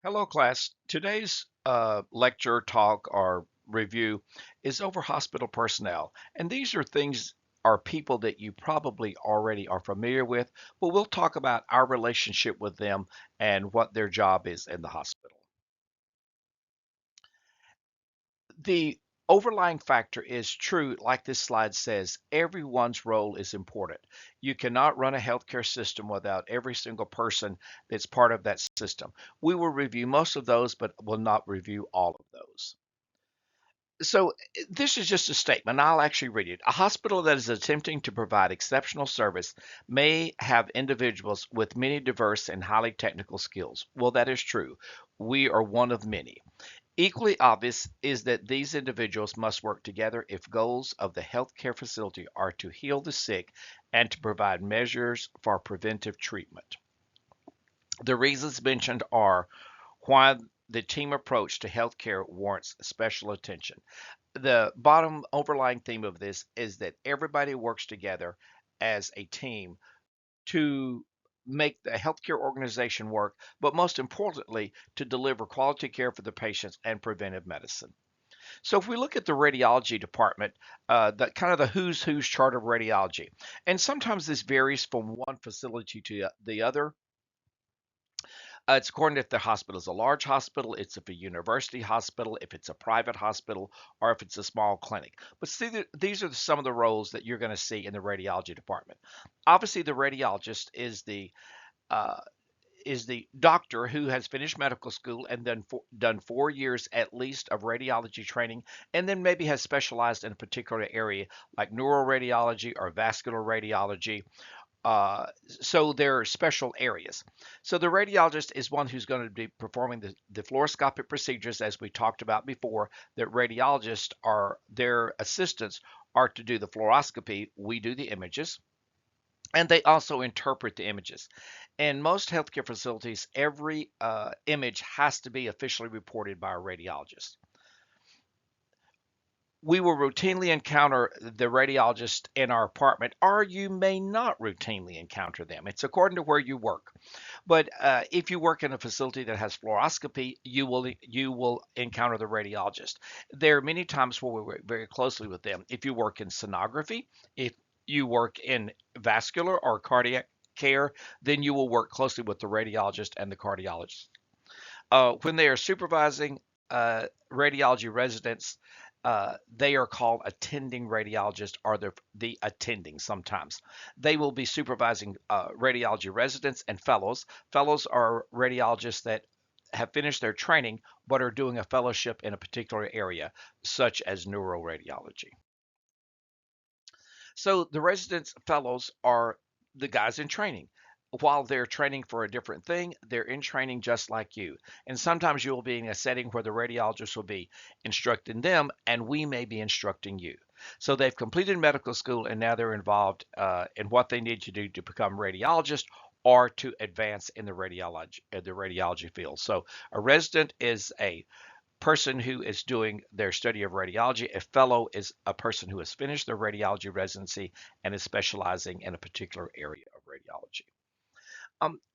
Hello, class. Today's lecture, talk, or review is over hospital personnel. And these are things, are people that you probably already are familiar with, but we'll talk about our relationship with them and what their job is in the hospital. The overlying factor is true, like this slide says, everyone's role is important. You cannot run a healthcare system without every single person that's part of that system. We will review most of those, but will not review all of those. So this is just a statement. I'll actually read it. A hospital that is attempting to provide exceptional service may have individuals with many diverse and highly technical skills. Well, that is true. We are one of many. Equally obvious is that these individuals must work together if goals of the healthcare facility are to heal the sick and to provide measures for preventive treatment. The reasons mentioned are why the team approach to healthcare warrants special attention. The bottom overlying theme of this is that everybody works together as a team to make the healthcare organization work, but most importantly, to deliver quality care for the patients and preventive medicine. So if we look at the radiology department, the kind of the who's chart of radiology, and sometimes this varies from one facility to the other. It's according if the hospital is a large hospital, it's if a university hospital, if it's a private hospital, or if it's a small clinic. But see, these are some of the roles that you're going to see in the radiology department. Obviously, the radiologist uh, is the doctor who has finished medical school and then done 4 years at least of radiology training, and then maybe has specialized in a particular area like neuroradiology or vascular radiology. So there are special areas. So the radiologist is one who's going to be performing the fluoroscopic procedures, as we talked about before. That radiologists are their assistants are to do the fluoroscopy. We do the images, and they also interpret the images. In most healthcare facilities, every image has to be officially reported by a radiologist. We will routinely encounter the radiologist in our apartment, or you may not routinely encounter them. It's according to where you work. But if you work in a facility that has fluoroscopy, you will encounter the radiologist. There are many times where we work very closely with them. If you work in sonography, if you work in vascular or cardiac care, then you will work closely with the radiologist and the cardiologist. When they are supervising radiology residents, they are called attending radiologists or the attending sometimes. They will be supervising radiology residents and fellows. Fellows are radiologists that have finished their training but are doing a fellowship in a particular area, such as neuroradiology. So the residents fellows are the guys in training. While they're training for a different thing, they're in training just like you. And sometimes you will be in a setting where the radiologist will be instructing them, and we may be instructing you. So they've completed medical school, and now they're involved in what they need to do to become radiologists or to advance in the radiology field. So a resident is a person who is doing their study of radiology. A fellow is a person who has finished their radiology residency and is specializing in a particular area of radiology.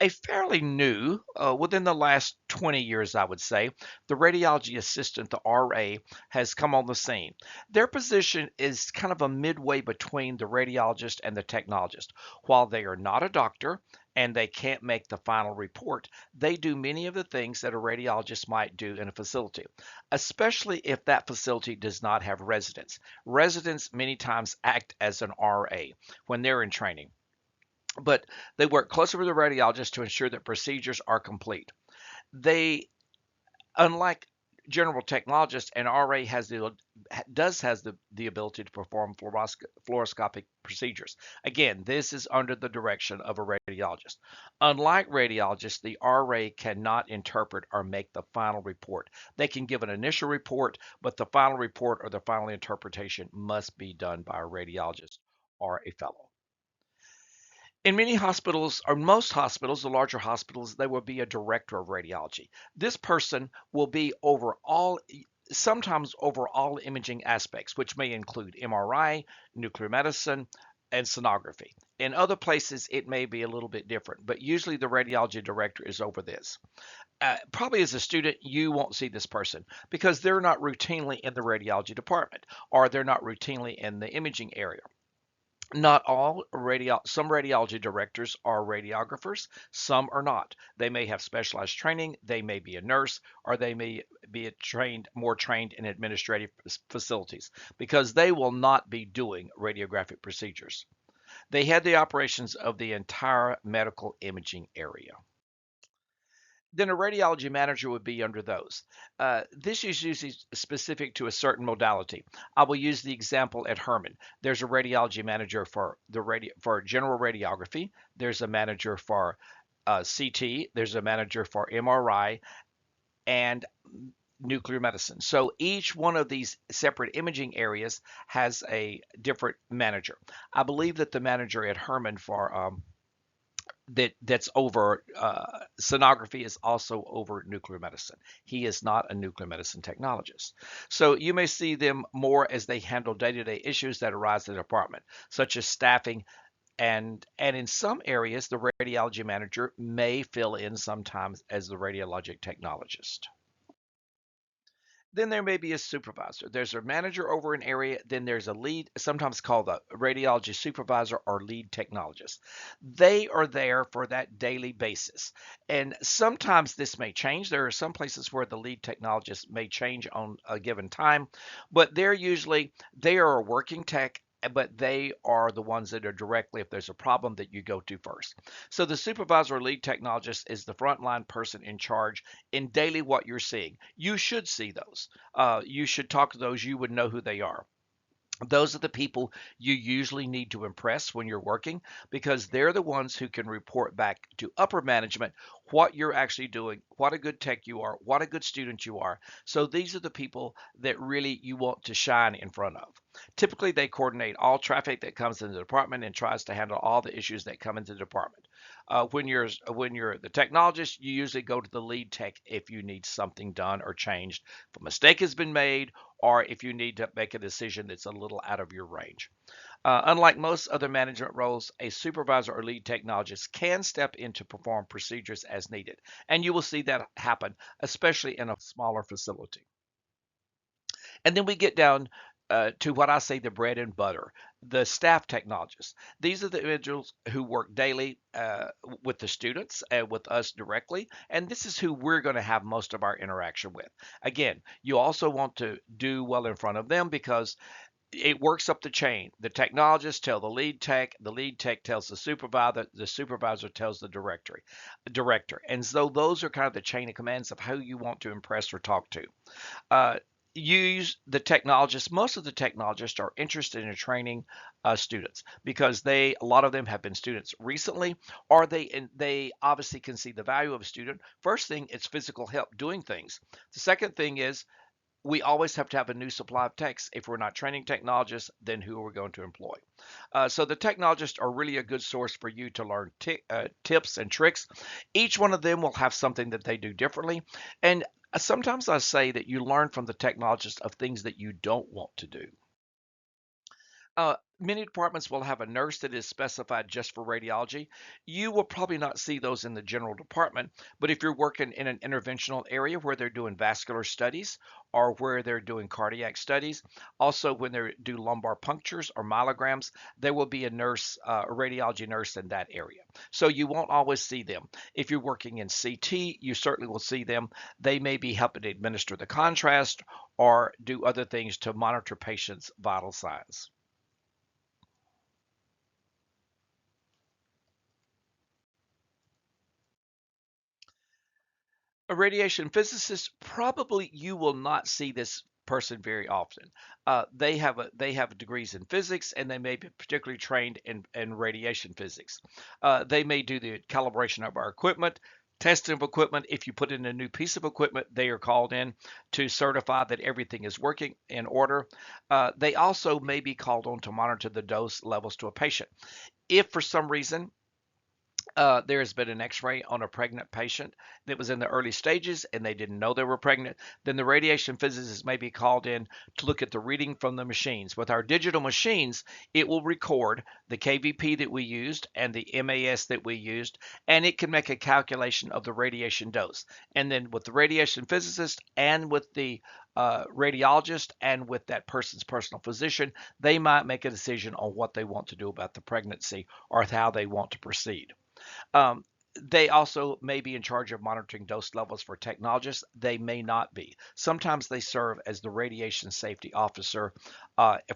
A fairly new, within the last 20 years, I would say, the radiology assistant, the RA, has come on the scene. Their position is kind of a midway between the radiologist and the technologist. While they are not a doctor and they can't make the final report, they do many of the things that a radiologist might do in a facility, especially if that facility does not have residents. Residents many times act as an RA when they're in training, but they work closely with the radiologist to ensure that procedures are complete. They, unlike general technologists, an RA has the ability to perform fluoroscopic procedures. Again, this is under the direction of a radiologist. Unlike radiologists, the RA cannot interpret or make the final report. They can give an initial report, but the final report or the final interpretation must be done by a radiologist or a fellow. In many hospitals, or most hospitals, the larger hospitals, there will be a director of radiology. This person will be over all, sometimes over all imaging aspects, which may include MRI, nuclear medicine, and sonography. In other places, it may be a little bit different, but usually the radiology director is over this. Probably as a student, you won't see this person because they're not routinely in the radiology department or they're not routinely in the imaging area. Not all some radiology directors are radiographers, some are not. They may have specialized training, they may be a nurse, or they may be more trained in administrative facilities because they will not be doing radiographic procedures. They had the operations of the entire medical imaging area. Then a radiology manager would be under those. This is usually specific to a certain modality. I will use the example at Herman. There's a radiology manager for for general radiography. There's a manager for CT. There's a manager for MRI and nuclear medicine. So each one of these separate imaging areas has a different manager. I believe that the manager at Herman for that's over sonography is also over nuclear medicine. He is not a nuclear medicine technologist. So you may see them more as they handle day-to-day issues that arise in the department, such as staffing, and in some areas, the radiology manager may fill in sometimes as the radiologic technologist. Then there may be a supervisor. There's a manager over an area, then there's a lead, sometimes called a radiology supervisor or lead technologist. They are there for that daily basis. And sometimes this may change. There are some places where the lead technologist may change on a given time, but they are a working tech, but they are the ones that are directly, if there's a problem, that you go to first. So the supervisor or lead technologist is the frontline person in charge in daily what you're seeing. You should see those. You should talk to those. You would know who they are. Those are the people you usually need to impress when you're working because they're the ones who can report back to upper management what you're actually doing, what a good tech you are, what a good student you are. So these are the people that really you want to shine in front of. Typically, they coordinate all traffic that comes into the department and tries to handle all the issues that come into the department. When you're the technologist, you usually go to the lead tech if you need something done or changed. If a mistake has been made, or if you need to make a decision that's a little out of your range. Unlike most other management roles, a supervisor or lead technologist can step in to perform procedures as needed. And you will see that happen, especially in a smaller facility. And then we get down to what I say the bread and butter, the staff technologists. These are the individuals who work daily with the students and with us directly, and this is who we're going to have most of our interaction with. Again, you also want to do well in front of them because it works up the chain. The technologists tell the lead tech tells the supervisor tells the director. And so those are kind of the chain of commands of how you want to impress or talk to. Uh, Use the technologists. Most of the technologists are interested in training students because a lot of them have been students recently, or they obviously can see the value of a student. First thing, it's physical help doing things. The second thing is we always have to have a new supply of techs. If we're not training technologists, then who are we going to employ? So the technologists are really a good source for you to learn tips and tricks. Each one of them will have something that they do differently. And sometimes I say that you learn from the technologists of things that you don't want to do. Many departments will have a nurse that is specified just for radiology. You will probably not see those in the general department, but if you're working in an interventional area where they're doing vascular studies or where they're doing cardiac studies, also when they do lumbar punctures or myelograms, there will be a nurse, a radiology nurse in that area. So you won't always see them. If you're working in CT, you certainly will see them. They may be helping to administer the contrast or do other things to monitor patients' vital signs. A radiation physicist, probably you will not see this person very often. They have degrees in physics and they may be particularly trained in radiation physics. They may do the calibration of our equipment, testing of equipment. If you put in a new piece of equipment, they are called in to certify that everything is working in order. They also may be called on to monitor the dose levels to a patient. If for some reason There has been an x-ray on a pregnant patient that was in the early stages and they didn't know they were pregnant, then the radiation physicist may be called in to look at the reading from the machines. With our digital machines, it will record the KVP that we used and the MAS that we used, and it can make a calculation of the radiation dose. And then with the radiation physicist and with the radiologist and with that person's personal physician, they might make a decision on what they want to do about the pregnancy or how they want to proceed. Um, they also may be in charge of monitoring dose levels for technologists. They may not be. Sometimes they serve as the radiation safety officer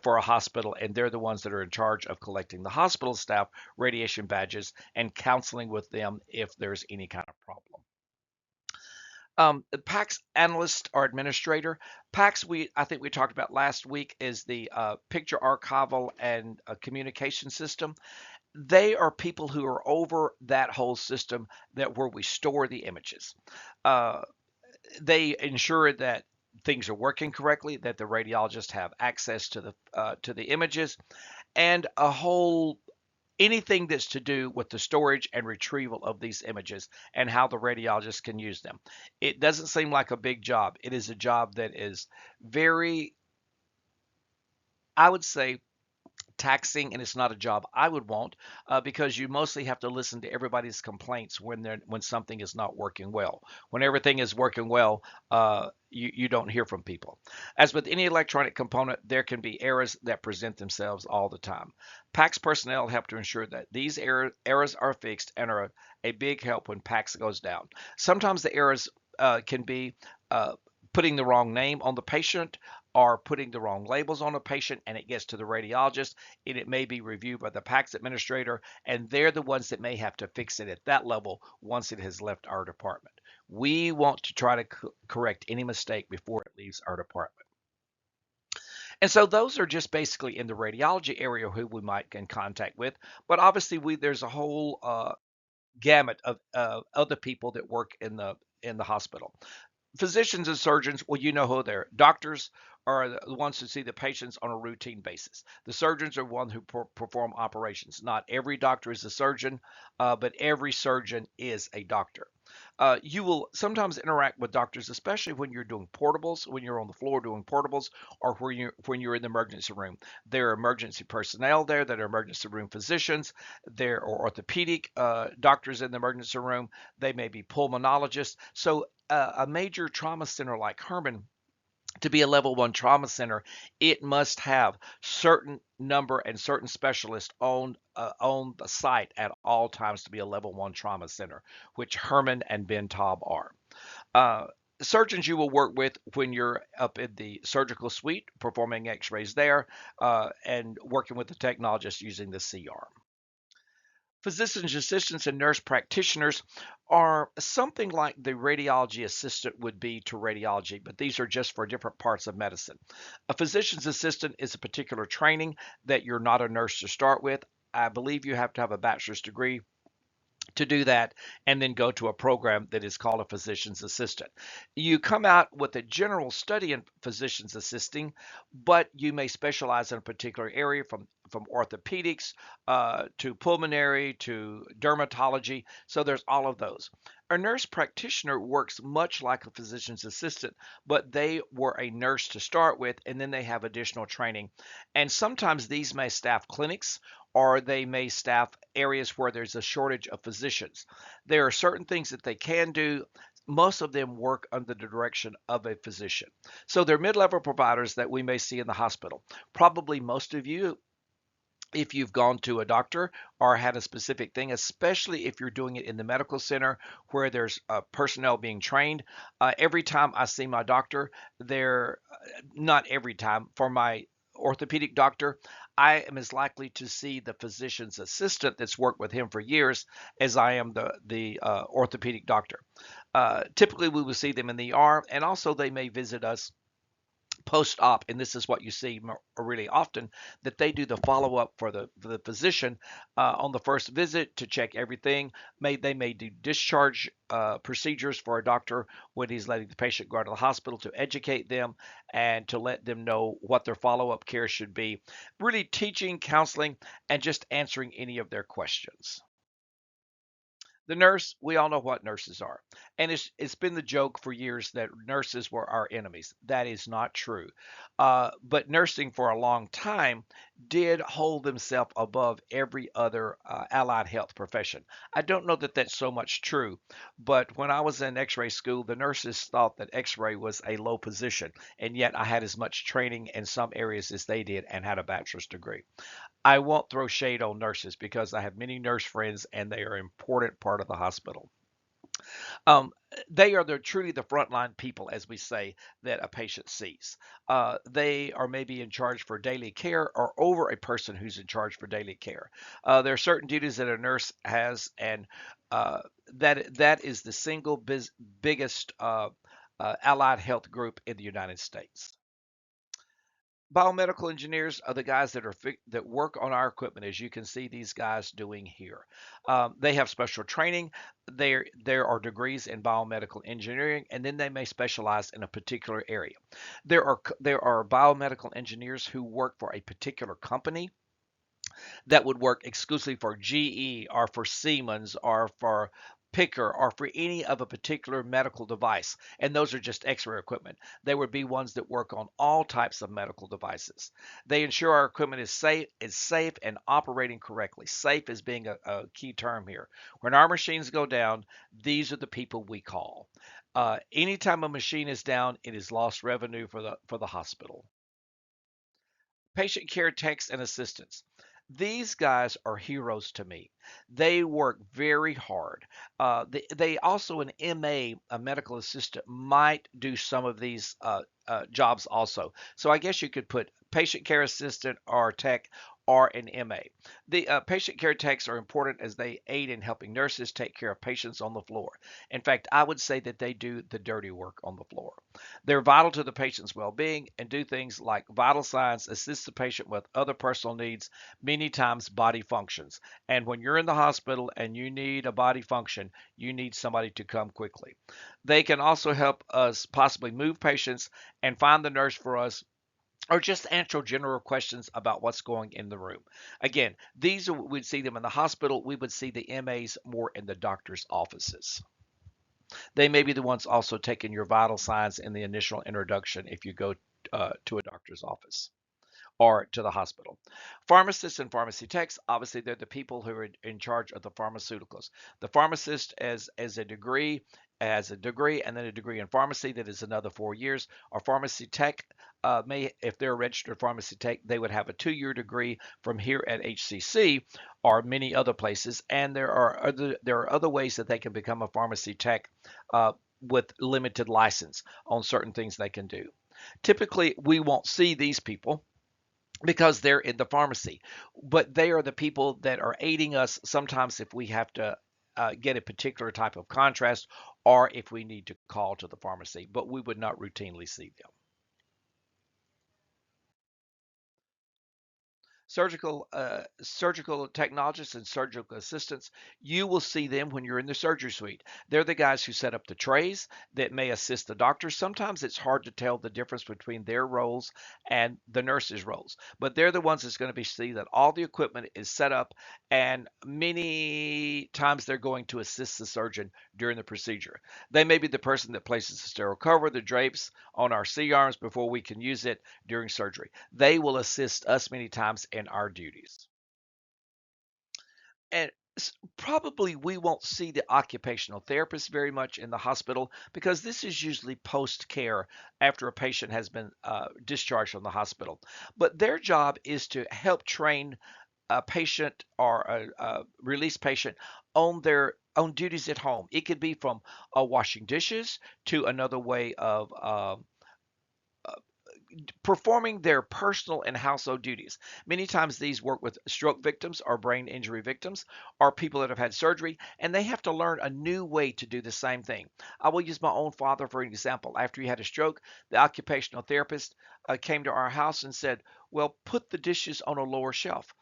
for a hospital, and they're the ones that are in charge of collecting the hospital staff radiation badges and counseling with them if there's any kind of problem. The PACS analyst or administrator. PACS, I think we talked about last week, is the picture archival and communication system. They are people who are over that whole system that where we store the images. Uh, they ensure that things are working correctly, that the radiologists have access to the images, and a whole anything that's to do with the storage and retrieval of these images and how the radiologist can use them. It doesn't seem like a big job. It is a job that is very, I would say, taxing, and it's not a job I would want because you mostly have to listen to everybody's complaints when something is not working well. When everything is working well, you don't hear from people. As with any electronic component, there can be errors that present themselves all the time. PACS personnel help to ensure that these errors are fixed and are a big help when PACS goes down. Sometimes the errors can be uh, putting the wrong name on the patient or putting the wrong labels on a patient and it gets to the radiologist and it may be reviewed by the PACS administrator and they're the ones that may have to fix it at that level once it has left our department. We want to try to correct any mistake before it leaves our department. And so those are just basically in the radiology area who we might get in contact with. But obviously, there's a whole gamut of other people that work in the hospital. Physicians and surgeons, well, you know who they're. Doctors are the ones who see the patients on a routine basis. The surgeons are one who perform operations. Not every doctor is a surgeon, but every surgeon is a doctor. You will sometimes interact with doctors, especially when you're doing portables, when you're on the floor doing portables, or when you're in the emergency room. There are emergency personnel there that are emergency room physicians. There are orthopedic doctors in the emergency room. They may be pulmonologists. So a major trauma center like Hermann, to be a level one trauma center, it must have certain number and certain specialists on the site at all times to be a level one trauma center, which Hermann and Ben Taub are. Uh, Surgeons you will work with when you're up in the surgical suite performing x-rays there and working with the technologist using the CR. Physicians assistants and nurse practitioners are something like the radiology assistant would be to radiology, but these are just for different parts of medicine. A physician's assistant is a particular training that you're not a nurse to start with. I believe you have to have a bachelor's degree to do that and then go to a program that is called a physician's assistant. You come out with a general study in physician's assisting, but you may specialize in a particular area from orthopedics to pulmonary to dermatology. So there's all of those. A nurse practitioner works much like a physician's assistant, but they were a nurse to start with, and then they have additional training. And sometimes these may staff clinics or they may staff areas where there's a shortage of physicians. There are certain things that they can do. Most of them work under the direction of a physician. So they're mid-level providers that we may see in the hospital. Probably most of you, if you've gone to a doctor or had a specific thing, especially if you're doing it in the medical center where there's personnel being trained. Every time I see my doctor, they're not every time for my orthopedic doctor, I am as likely to see the physician's assistant that's worked with him for years as I am the orthopedic doctor. Typically, we will see them in the ER, and also they may visit us post-op, and this is what you see really often, that they do the follow-up for the physician on the first visit to check everything. They may do discharge procedures for a doctor when he's letting the patient go to the hospital to educate them and to let them know what their follow-up care should be. Really teaching, counseling, and just answering any of their questions. The nurse, we all know what nurses are. And it's been the joke for years that nurses were our enemies. That is not true. But nursing for a long time did hold themselves above every other allied health profession. I don't know that that's so much true, but when I was in x-ray school, the nurses thought that x-ray was a low position, and yet I had as much training in some areas as they did and had a bachelor's degree. I won't throw shade on nurses because I have many nurse friends and they are an important part of the hospital. Um, they are truly the frontline people, as we say, that a patient sees. They are maybe in charge for daily care or over a person who's in charge for daily care. There are certain duties that a nurse has, and uh, that is the single biggest allied health group in the United States. Biomedical engineers are the guys that work on our equipment, as you can see these guys doing here. They have special training. There are degrees in biomedical engineering, and then they may specialize in a particular area. There are biomedical engineers who work for a particular company that would work exclusively for GE or for Siemens or for Picker or for any of a particular medical device. And those are just x-ray equipment. They would be ones that work on all types of medical devices. They ensure our equipment is safe and operating correctly. Safe is being a key term here. When our machines go down, these are the people we call. Anytime a machine is down, it is lost revenue for the hospital. Patient care techs and assistants. These guys are heroes to me. They work very hard. They also, an MA, a medical assistant, might do some of these jobs also. So I guess you could put patient care assistant or tech or an MA. The patient care techs are important as they aid in helping nurses take care of patients on the floor. In fact, I would say that they do the dirty work on the floor. They're vital to the patient's well-being and do things like vital signs, assist the patient with other personal needs, many times body functions. And when you're in the hospital and you need a body function, you need somebody to come quickly. They can also help us possibly move patients and find the nurse for us or just answer general questions about what's going in the room. Again, we'd see them in the hospital. We would see the MAs more in the doctor's offices. They may be the ones also taking your vital signs in the initial introduction if you go to a doctor's office or to the hospital. Pharmacists and pharmacy techs, obviously, they're the people who are in charge of the pharmaceuticals. The pharmacist has a degree and then a degree in pharmacy that is another 4 years. Or pharmacy tech if they're a registered pharmacy tech, they would have a 2-year degree from here at HCC or many other places. And there are other ways that they can become a pharmacy tech uh, with limited license on certain things they can do. Typically, we won't see these people because they're in the pharmacy, but they are the people that are aiding us sometimes if we have to get a particular type of contrast or if we need to call to the pharmacy, but we would not routinely see them. Surgical technologists and surgical assistants, you will see them when you're in the surgery suite. They're the guys who set up the trays that may assist the doctors. Sometimes it's hard to tell the difference between their roles and the nurses' roles, but they're the ones that's going to be see that all the equipment is set up, and many times they're going to assist the surgeon during the procedure. They may be the person that places the sterile cover, the drapes on our C arms before we can use it during surgery. They will assist us many times in our duties. And probably we won't see the occupational therapist very much in the hospital because this is usually post care after a patient has been discharged from the hospital. But their job is to help train a patient or a released patient on their own duties at home. It could be from washing dishes to another way of performing their personal and household duties. Many times these work with stroke victims or brain injury victims or people that have had surgery, and they have to learn a new way to do the same thing. I will use my own father for an example. After he had a stroke, the occupational therapist came to our house and said, well, put the dishes on a lower shelf.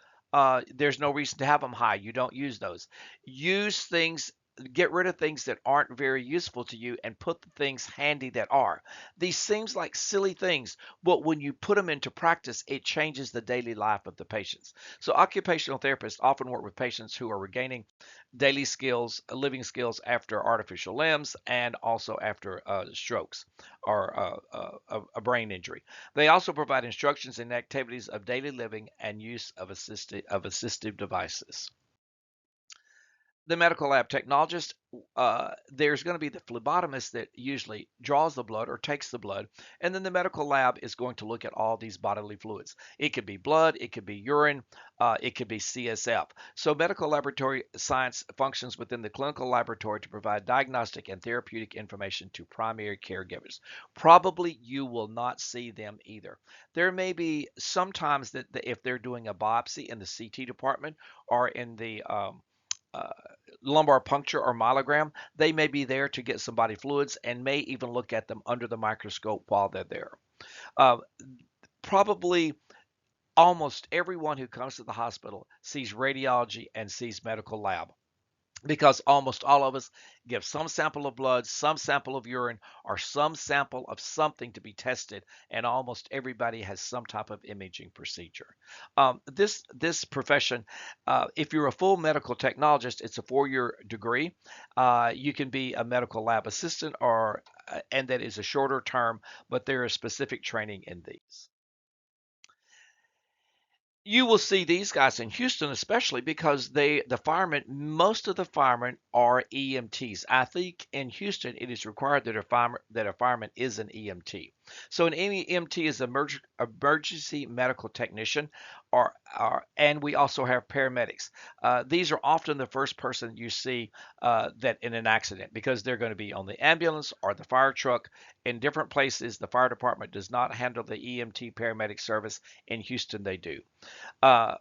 There's no reason to have them high. You don't use those. Use things get rid of things that aren't very useful to you and put the things handy that are. These seems like silly things, but when you put them into practice, it changes the daily life of the patients. So occupational therapists often work with patients who are regaining daily skills, living skills after artificial limbs and also after strokes or a brain injury. They also provide instructions in activities of daily living and use of assistive devices. The medical lab technologist, there's going to be the phlebotomist that usually draws the blood or takes the blood, and then the medical lab is going to look at all these bodily fluids. It could be blood, it could be urine, it could be CSF. So medical laboratory science functions within the clinical laboratory to provide diagnostic and therapeutic information to primary caregivers. Probably you will not see them either. There may be sometimes that if they're doing a biopsy in the CT department or in the uh, lumbar puncture or myelogram, they may be there to get some body fluids and may even look at them under the microscope while they're there. Uh, Probably almost everyone who comes to the hospital sees radiology and sees medical lab, because almost all of us give some sample of blood, some sample of urine, or some sample of something to be tested, and almost everybody has some type of imaging procedure. This profession, if you're a full medical technologist, it's a 4-year degree. You can be a medical lab assistant, or and that is a shorter term, but there is specific training in these. You will see these guys in Houston, especially because the firemen, most of the firemen are EMTs. I think in Houston it is required that a fireman is an EMT. So an EMT is emergency medical technician, and we also have paramedics. These are often the first person you see that in an accident, because they're going to be on the ambulance or the fire truck. In different places, the fire department does not handle the EMT paramedic service. In Houston, they do. Uh,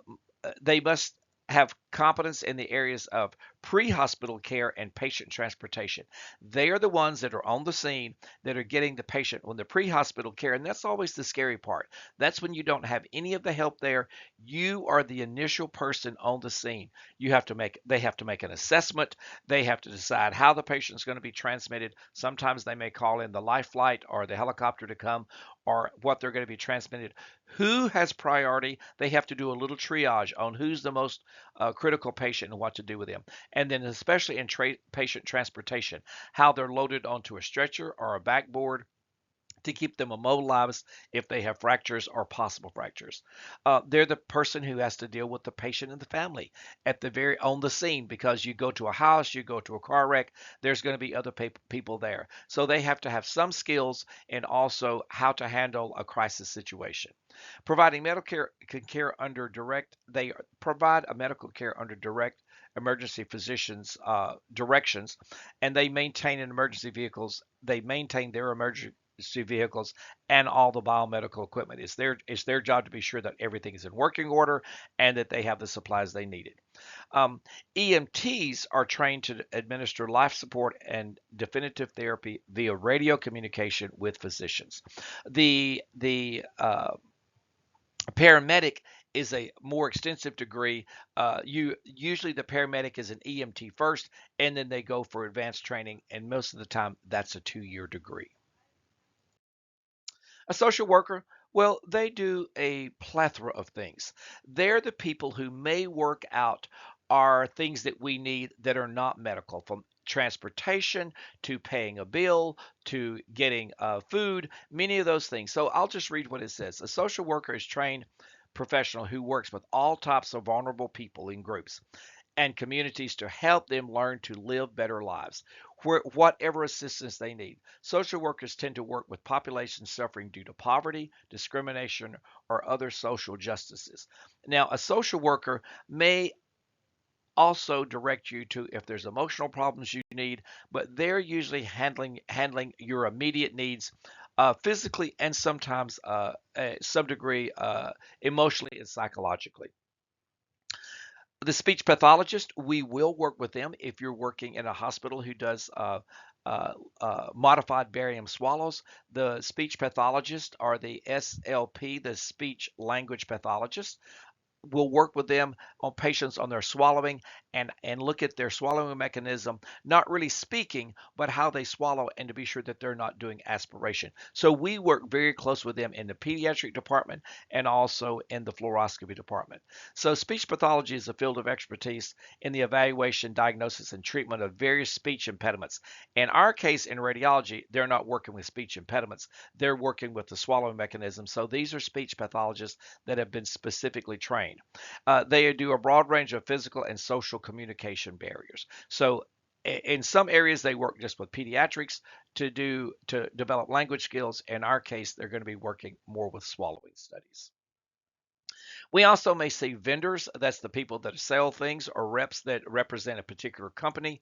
they must have competence in the areas of pre-hospital care and patient transportation. They are the ones that are on the scene that are getting the patient when the pre-hospital care, and that's always the scary part. That's when you don't have any of the help there. You are the initial person on the scene. They have to make an assessment. They have to decide how the patient is going to be transmitted. Sometimes they may call in the life flight or the helicopter to come, or what they're going to be transmitted. Who has priority? They have to do a little triage on who's the most critical patient and what to do with them. And then, especially in patient transportation, how they're loaded onto a stretcher or a backboard to keep them immobilized if they have fractures or possible fractures. They're the person who has to deal with the patient and the family at the very on the scene, because you go to a house, you go to a car wreck, there's going to be other people there. So they have to have some skills and also how to handle a crisis situation. Providing medical care under direct, they provide a medical care under direct emergency physicians directions, and they maintain an emergency vehicles. They maintain their emergency vehicles and all the biomedical equipment. It's their job to be sure that everything is in working order and that they have the supplies they needed. Um, EMTs are trained to administer life support and definitive therapy via radio communication with physicians. The paramedic is a more extensive degree. You usually the paramedic is an EMT first, and then they go for advanced training, and most of the time that's a 2-year degree. A social worker, well, they do a plethora of things. They're the people who may work out our things that we need that are not medical, from transportation to paying a bill to getting food, many of those things. So I'll just read what it says. A social worker is trained professional who works with all types of vulnerable people in groups and communities to help them learn to live better lives, whatever assistance they need. Social workers tend to work with populations suffering due to poverty, discrimination, or other social justices. Now, a social worker may also direct you to if there's emotional problems you need, but they're usually handling your immediate needs physically and sometimes some degree emotionally and psychologically. The speech pathologist, we will work with them if you're working in a hospital who does modified barium swallows. The speech pathologist or the SLP, the speech language pathologist, we'll work with them on patients on their swallowing and look at their swallowing mechanism, not really speaking, but how they swallow, and to be sure that they're not doing aspiration. So we work very close with them in the pediatric department and also in the fluoroscopy department. So speech pathology is a field of expertise in the evaluation, diagnosis, and treatment of various speech impediments. In our case, in radiology, they're not working with speech impediments, they're working with the swallowing mechanism. So these are speech pathologists that have been specifically trained. They do a broad range of physical and social communication barriers. So in some areas they work just with pediatrics to develop language skills. In our case, they're going to be working more with swallowing studies. We also may see vendors, that's the people that sell things, or reps that represent a particular company.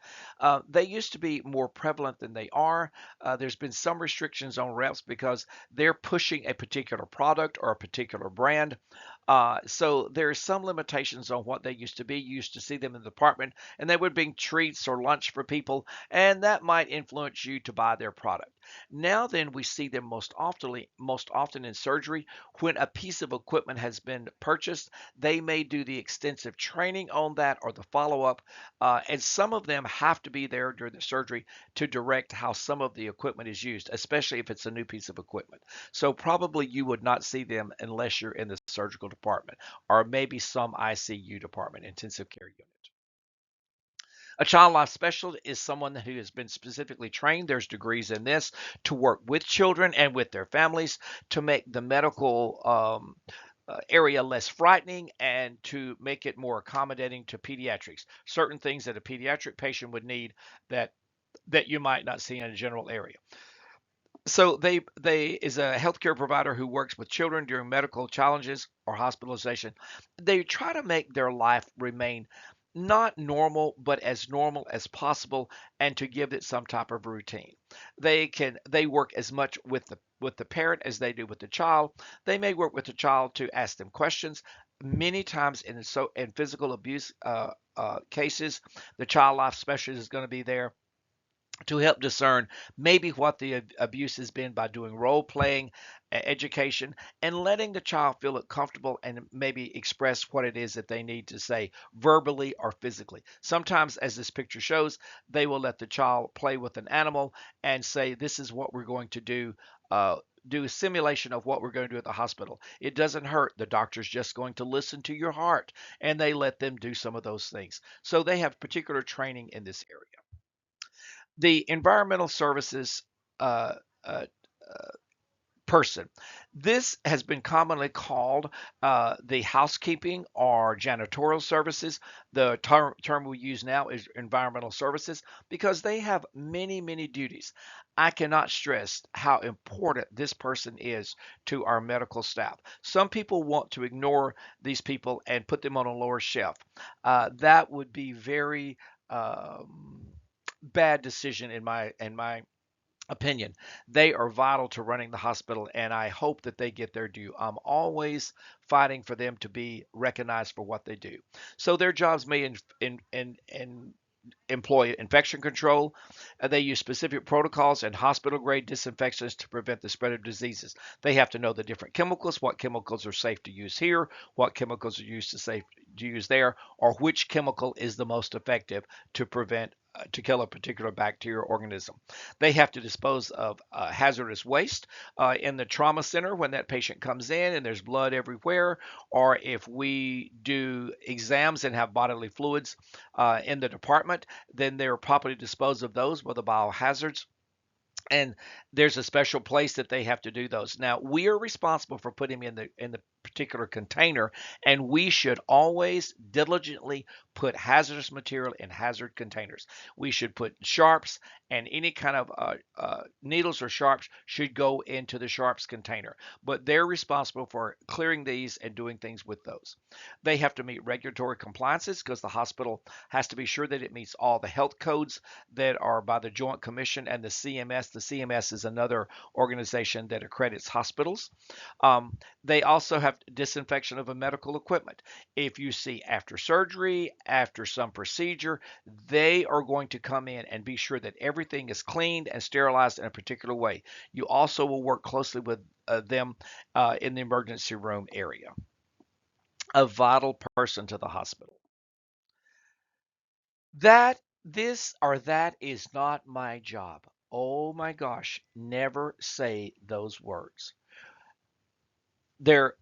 They used to be more prevalent than they are. There's been some restrictions on reps because they're pushing a particular product or a particular brand. So there are some limitations on what they used to be. You used to see them in the department and they would bring treats or lunch for people, and that might influence you to buy their product. Now then, we see them most often in surgery. When a piece of equipment has been purchased, they may do the extensive training on that or the follow-up, and some of them have to be there during the surgery to direct how some of the equipment is used, especially if it's a new piece of equipment. So probably you would not see them unless you're in the surgical department or maybe some ICU department, intensive care unit. A child life specialist is someone who has been specifically trained, there's degrees in this, to work with children and with their families to make the medical area less frightening and to make it more accommodating to pediatrics. Certain things that a pediatric patient would need that you might not see in a general area. So they is a healthcare provider who works with children during medical challenges or hospitalization. They try to make their life remain not normal, but as normal as possible, and to give it some type of routine. They work as much with the parent as they do with the child. They may work with the child to ask them questions. Many times in physical abuse cases, the child life specialist is going to be there to help discern maybe what the abuse has been by doing role playing education and letting the child feel it comfortable and maybe express what it is that they need to say verbally or physically. Sometimes, as this picture shows, they will let the child play with an animal and say, this is what we're going to do. Do a simulation of what we're going to do at the hospital. It doesn't hurt. The doctor's just going to listen to your heart, and they let them do some of those things. So they have particular training in this area. The environmental services uh, uh, person. This has been commonly called the housekeeping or janitorial services. The term we use now is environmental services because they have many, many duties. I cannot stress how important this person is to our medical staff. Some people want to ignore these people and put them on a lower shelf. That would be very bad decision in my opinion. They are vital to running the hospital, and I hope that they get their due. I'm always fighting for them to be recognized for what they do. So their jobs may in employ infection control. They use specific protocols and hospital grade disinfectants to prevent the spread of diseases. They have to know the different chemicals, what chemicals are safe to use here, what chemicals are used to safe to use there, or which chemical is the most effective to prevent to kill a particular bacteria or organism. They have to dispose of hazardous waste in the trauma center when that patient comes in and there's blood everywhere, or if we do exams and have bodily fluids in the department, then they're properly disposed of those with the biohazards, and there's a special place that they have to do those. Now we are responsible for putting them in the particular container, and we should always diligently put hazardous material in hazard containers. We should put sharps, and any kind of needles or sharps should go into the sharps container, but they're responsible for clearing these and doing things with those. They have to meet regulatory compliances because the hospital has to be sure that it meets all the health codes that are by the Joint Commission and the CMS. The CMS is another organization that accredits hospitals. They also have disinfection of a medical equipment. If you see after surgery, after some procedure, they are going to come in and be sure that everything is cleaned and sterilized in a particular way. You also will work closely with them in the emergency room area. a vital person to the hospital. That this or that is not my job. Oh my gosh, never say those words.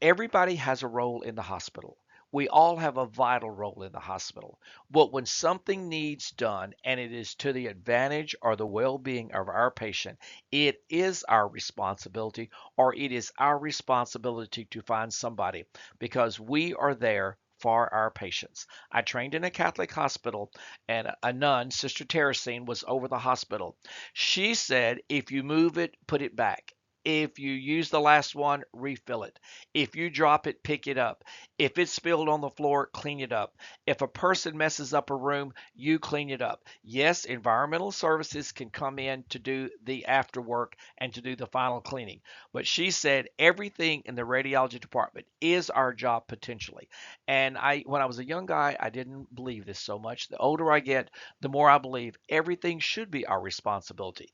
Everybody has a role in the hospital. We all have a vital role in the hospital. But when something needs done and it is to the advantage or the well-being of our patient, it is our responsibility, or it is our responsibility to find somebody, because we are there for our patients. I trained in a Catholic hospital, and a nun, Sister Teresine, was over the hospital. She said, if you move it, put it back. If you use the last one, refill it. If you drop it, pick it up. If it's spilled on the floor, clean it up. If a person messes up a room, you clean it up. Yes, environmental services can come in to do the after work and to do the final cleaning. But she said everything in the radiology department is our job potentially. And when I was a young guy, I didn't believe this so much. The older I get, the more I believe everything should be our responsibility.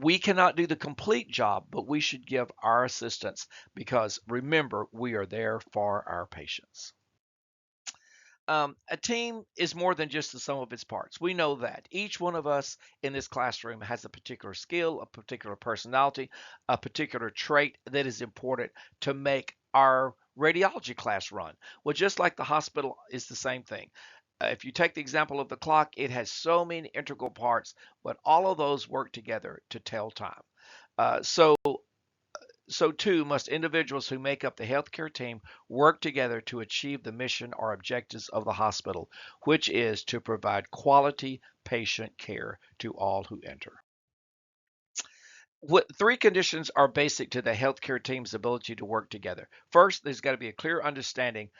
We cannot do the complete job, but we should give our assistance, because remember, we are there for our patients. A team is more than just the sum of its parts. We know that. Each one of us in this classroom has a particular skill, a particular personality, a particular trait that is important to make our radiology class run. Well, just like the hospital is the same thing. If you take the example of the clock, it has so many integral parts, but all of those work together to tell time. So too must individuals who make up the healthcare team work together to achieve the mission or objectives of the hospital, which is to provide quality patient care to all who enter. What three conditions are basic to the healthcare team's ability to work together? First, there's got to be a clear understanding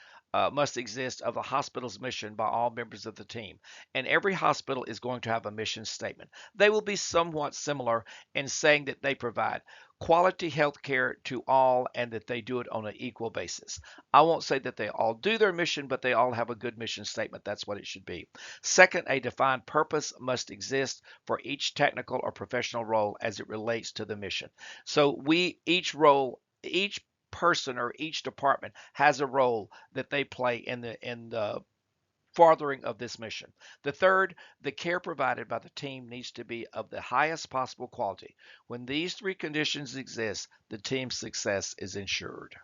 must exist of the hospital's mission by all members of the team. And every hospital is going to have a mission statement. They will be somewhat similar in saying that they provide quality health care to all and that they do it on an equal basis. I won't say that they all do their mission, but they all have a good mission statement. That's what it should be. Second, a defined purpose must exist for each technical or professional role as it relates to the mission. So each person or each department has a role that they play in the furthering of this mission. The third, the care provided by the team needs to be of the highest possible quality. When these three conditions exist, the team's success is ensured.